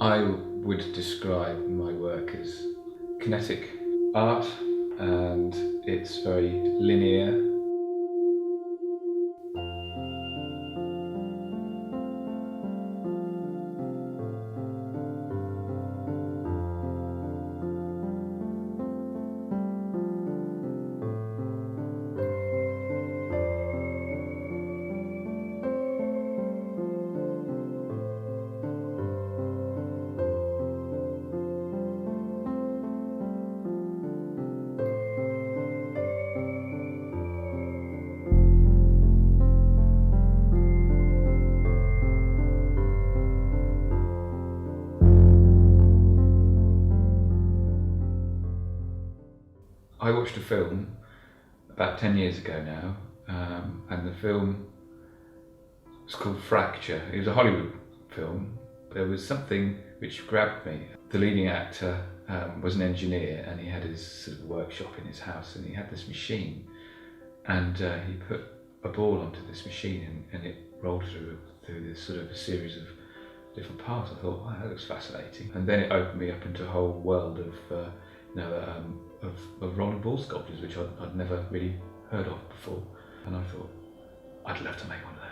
I would describe my work as kinetic art, and it's very linear. I watched a film about 10 years ago now, and the film was called Fracture. It was a Hollywood film. There was something which grabbed me. The leading actor was an engineer, and he had his sort of workshop in his house, and he had this machine, and he put a ball onto this machine, and it rolled through this sort of a series of different parts. I thought, wow, that looks fascinating. And then it opened me up into a whole world of of rolling ball sculptures, which I'd never really heard of before. And I thought, I'd love to make one of those.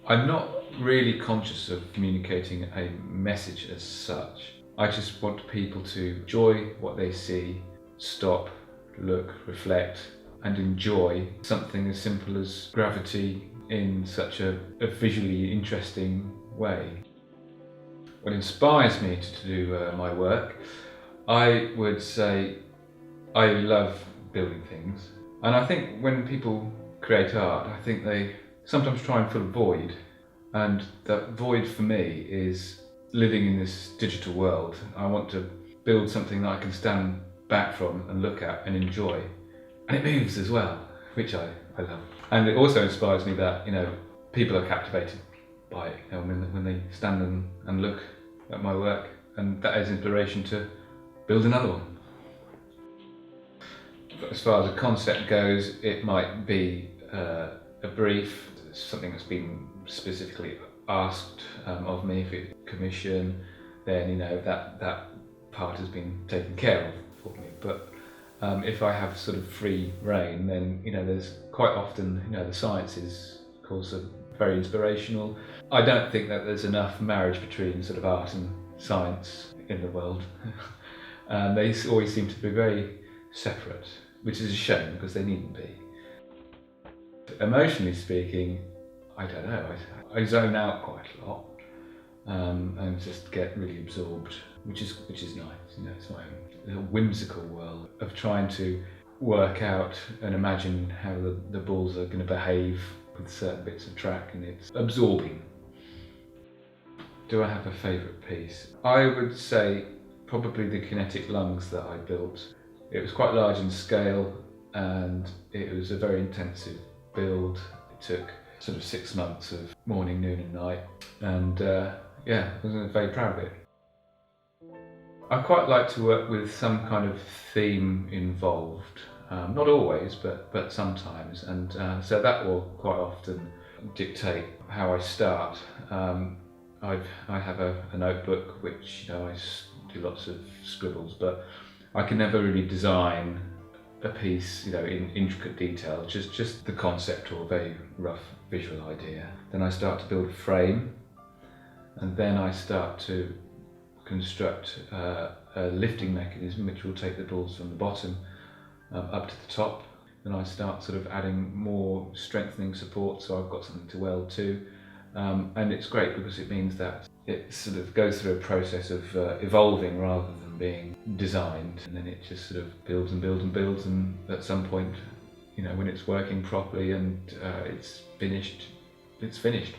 I'm not really conscious of communicating a message as such. I just want people to enjoy what they see, stop, look, reflect, and enjoy something as simple as gravity in such a visually interesting way. What inspires me to do my work, I would say I love building things. And I think when people create art, I think they sometimes try and fill a void. And that void for me is living in this digital world. I want to build something that I can stand back from and look at and enjoy. And it moves as well, which I love. And it also inspires me that, people are captivated by it, when they stand and look at my work. And that is inspiration to build another one. As far as a concept goes, it might be a brief, something that's been specifically asked of me. If it's commission, then that part has been taken care of for me. But if I have sort of free reign, then there's quite often the science is, of course, very inspirational. I don't think that there's enough marriage between sort of art and science in the world. They always seem to be very separate, which is a shame because they needn't be. Emotionally speaking, I don't know, I zone out quite a lot and just get really absorbed, which is nice. It's my own little whimsical world of trying to work out and imagine how the balls are going to behave with certain bits of track, and it's absorbing. Do I have a favourite piece? I would say probably the Kinetic lungs that I built. It was quite large in scale, and it was a very intensive build. It took sort of 6 months of morning, noon and night, and I was very proud of it. I quite like to work with some kind of theme involved. Not always, but sometimes, and so that will quite often dictate how I start. I have a notebook which I do lots of scribbles, but I can never really design a piece in intricate detail, just the concept or a very rough visual idea. Then I start to build a frame, and then I start to construct a lifting mechanism which will take the balls from the bottom up to the top. Then I start sort of adding more strengthening support, so I've got something to weld to. And it's great because it means that it sort of goes through a process of evolving rather than being designed, and then it just sort of builds and builds and builds, and at some point, when it's working properly and it's finished, it's finished.